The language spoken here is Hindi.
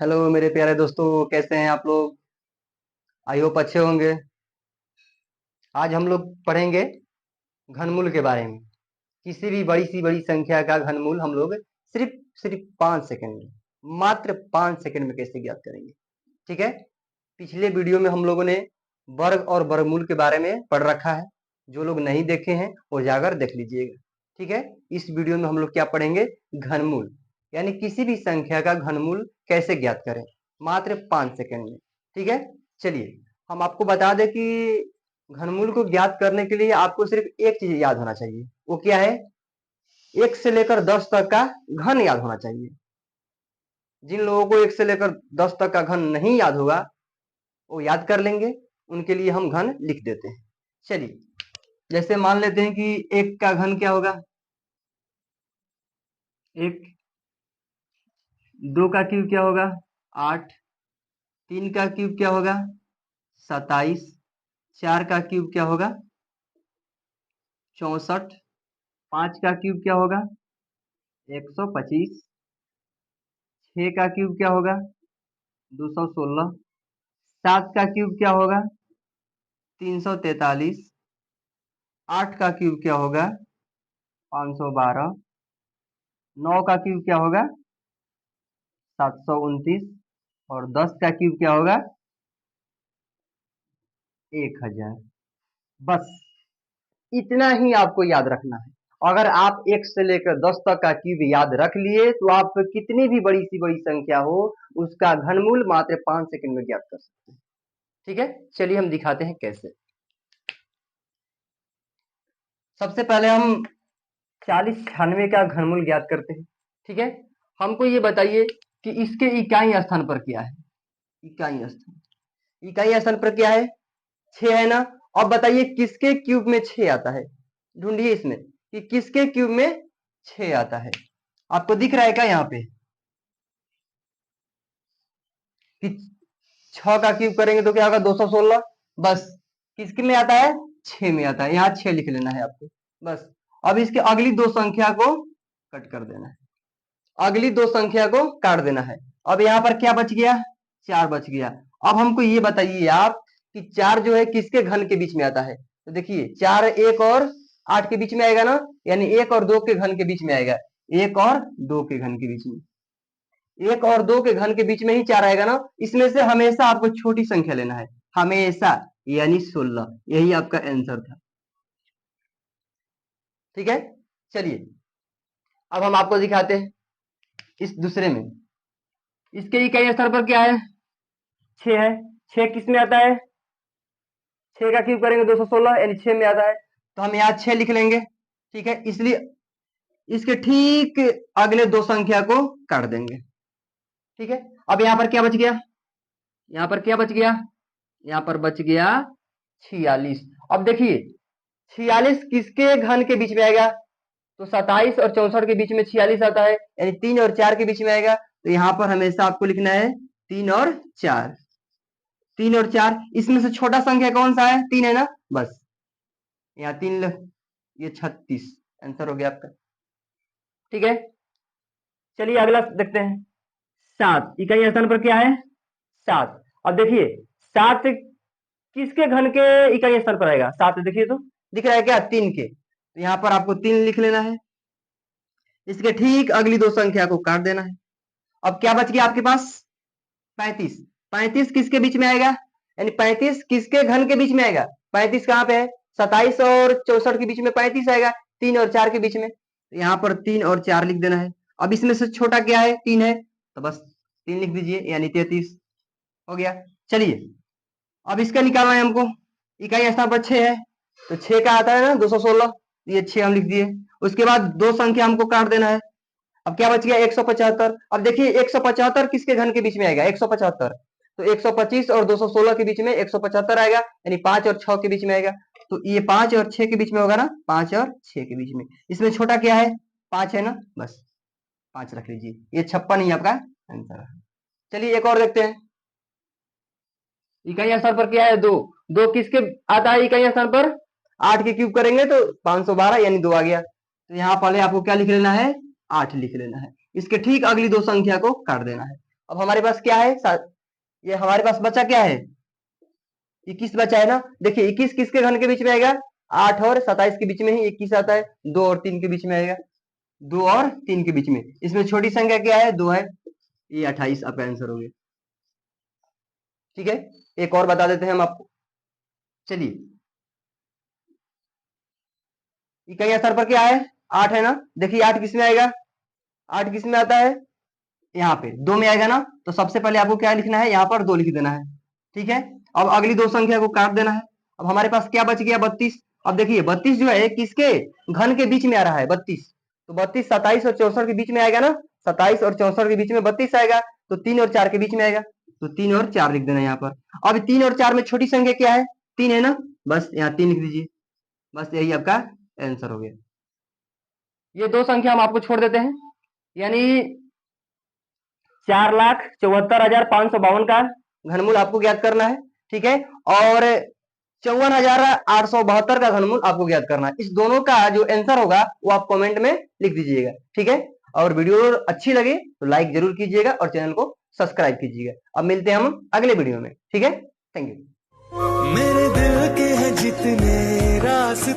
हेलो मेरे प्यारे दोस्तों, कैसे हैं आप लोग। आई होप अच्छे होंगे। आज हम लोग पढ़ेंगे घनमूल के बारे में। किसी भी बड़ी सी बड़ी संख्या का घनमूल हम लोग सिर्फ सिर्फ 5 सेकंड में, मात्र 5 सेकंड में कैसे ज्ञात करेंगे। ठीक है। पिछले वीडियो में हम लोगों ने वर्ग और वर्गमूल के बारे में पढ़ रखा है। जो लोग नहीं देखे हैं वो जाकर देख लीजिएगा। ठीक है। इस वीडियो में हम लोग क्या पढ़ेंगे, घनमूल, यानी किसी भी संख्या का घनमूल कैसे ज्ञात करें, मात्र 5 सेकंड में। ठीक है। चलिए हम आपको बता दें कि घनमूल को ज्ञात करने के लिए आपको सिर्फ एक चीज याद होना चाहिए। वो क्या है, 1 से लेकर 10 तक का घन याद होना चाहिए। जिन लोगों को 1 से लेकर 10 तक का घन नहीं याद होगा वो याद कर लेंगे, उनके लिए हम घन लिख देते हैं। चलिए जैसे मान लेते हैं कि 1 का घन क्या होगा, 1। 2 का क्यूब क्या होगा, 8। 3 का क्यूब क्या होगा, 27। 4 का क्यूब क्या होगा, 64। 5 का क्यूब क्या होगा, 125। 6 का क्यूब क्या होगा, 216। 7 का क्यूब क्या होगा, 343। 8 का क्यूब क्या होगा, 512। 9 का क्यूब क्या होगा, 729। और 10 का क्यूब क्या होगा, 1000। बस इतना ही आपको याद रखना है। अगर आप 1 से लेकर 10 तक का क्यूब याद रख लिए तो आप कितनी भी बड़ी सी बड़ी संख्या हो उसका घनमूल मात्र 5 सेकंड में ज्ञात कर सकते हैं। ठीक है। चलिए हम दिखाते हैं कैसे। सबसे पहले हम 40 96 का घनमूल ज्ञात करते हैं। ठीक है। हमको ये बताइए कि इसके इकाई स्थान पर क्या है। इकाई स्थान पर क्या है, 6 है ना। अब बताइए किसके क्यूब में 6 आता है, ढूंढिए इसमें कि किसके क्यूब में 6 आता है। आपको दिख रहा है क्या यहाँ पे कि 6 का क्यूब करेंगे तो क्या होगा, 216। बस किसके में आता है, 6 में आता है। यहाँ 6 लिख लेना है आपको बस। अब इसके अगली दो संख्या को कट कर देना है, अगली दो संख्या को काट देना है। अब यहाँ पर क्या बच गया, 4 बच गया। अब हमको ये बताइए आप कि 4 जो है किसके घन के बीच में आता है। तो देखिए 4 1 और 8 के बीच में आएगा ना, यानी 1 और 2 के घन के बीच में आएगा। 1 और 2 के घन के बीच में, 1 और 2 के घन के बीच में ही 4 आएगा ना। इसमें से हमेशा आपको छोटी संख्या लेना है, हमेशा, यानी 16। यही आपका आंसर था। ठीक है। चलिए अब हम आपको दिखाते हैं इस दूसरे में। इसके इकाई स्थान पर क्या है, 6 है। 6 किस में आता है, 6 का क्यूब करेंगे 216, यानी 6 में आता है। तो हम यहाँ 6 लिख लेंगे। ठीक है। इसलिए इसके ठीक अगले दो संख्या को काट देंगे। ठीक है। अब यहाँ पर क्या बच गया, यहाँ पर क्या बच गया, यहाँ पर बच गया 46। अब देखिए 46 किसके घन के बीच में आएगा, तो 27 और 64 के बीच में 46 आता है, यानी 3 और 4 के बीच में आएगा। तो यहाँ पर हमेशा आपको लिखना है 3 और 4। 3 और 4, इसमें से छोटा संख्या कौन सा है, 3 है ना। बस यहाँ 3, ये 36 आंसर हो गया आपका। ठीक है। चलिए अगला देखते हैं। 7 इकाई स्थान पर क्या है, 7। अब देखिए 7 किसके घन के इकाई स्थान पर आएगा, 7 देखिए तो दिख रहा है क्या, 3 के। तो यहाँ पर आपको 3 लिख लेना है। इसके ठीक अगली दो संख्या को काट देना है। अब क्या बच गया आपके पास, 35। 35 किसके बीच में आएगा, यानी 35 किसके घन के बीच में आएगा। 35 कहाँ पे है, 27 और 64 के बीच में 35 आएगा, 3 और 4 के बीच में। तो यहाँ पर 3 और 4 लिख देना है। अब इसमें से छोटा क्या है, 3 है, तो बस 3 लिख दीजिए, यानी 33 हो गया। चलिए अब इसका निकालना है हमको। इकाई स्थान पर 6 है, तो 6 का आता है ना 216, ये 6 हम लिख दिए। उसके बाद दो संख्या हमको काट देना है। अब क्या बच गया, 175। अब देखिए 175 किसके घन के बीच में आएगा, 175। तो 125 और 216 के बीच में 175 आएगा, यानी 5 और 6 के बीच में आएगा। तो ये 5 और 6 के बीच में होगा ना, 5 और 6 के बीच में। इसमें छोटा क्या है, 5 है ना, बस 5 रख लीजिए। ये 56 ही आपका आंसर है। चलिए एक और देखते हैं। इकाई स्थान पर क्या है, 2। 2 किसके आता है इकाई स्थान पर, 8 के क्यूब करेंगे तो 512, यानी 2 आ गया। तो यहाँ पहले आपको क्या लिख लेना है, 8 लिख लेना है। इसके ठीक अगली दो संख्या को काट देना है। अब हमारे पास क्या है, ये हमारे पास बचा क्या है, 21 बचा है ना। देखिए 21 किसके घन के बीच में आएगा, 8 और 27 के बीच में ही 21 आता है, 2 और 3 के बीच में आएगा, 2 और 3 के बीच में। इसमें छोटी संख्या क्या है, 2 है, ये 28 आपका आंसर हो गया। ठीक है, एक और बता देते हैं हम आपको। चलिए, इकाई स्तर पर क्या है, 8 है ना। देखिए 8 किस में आएगा, 8 किस में आता है, यहाँ पे 2 में आएगा ना। तो सबसे पहले आपको क्या लिखना है, यहाँ पर 2 लिख देना है। ठीक है, अब अगली दो संख्या को काट देना है। अब हमारे पास क्या बच गया, 32। अब देखिए 32 जो है किसके घन के बीच में आ रहा है, 32। तो 32 27 और 64 के बीच में आएगा ना, 27 और 64 के बीच में 32 आएगा, तो 3 और 4 के बीच में आएगा, तो 3 और 4 लिख देना यहाँ पर। अब 3 और 4 में छोटी संख्या क्या है, 3 है ना, बस यहाँ 3 लिख दीजिए, बस यही आपका आंसर हो गया। ये दो संख्या हम आपको छोड़ देते हैं, यानी 4,74,552 का घनमूल आपको ज्ञात करना है। ठीक है, और 54,872 का घनमूल आपको ज्ञात करना है। इस दोनों का जो आंसर होगा वो आप कमेंट में लिख दीजिएगा। ठीक है, और वीडियो अच्छी लगे तो लाइक जरूर कीजिएगा और चैनल को सब्सक्राइब कीजिएगा। अब मिलते हैं हम अगले वीडियो में। ठीक है, थैंक यू। मेरे दिल के हैं जितने रास्ते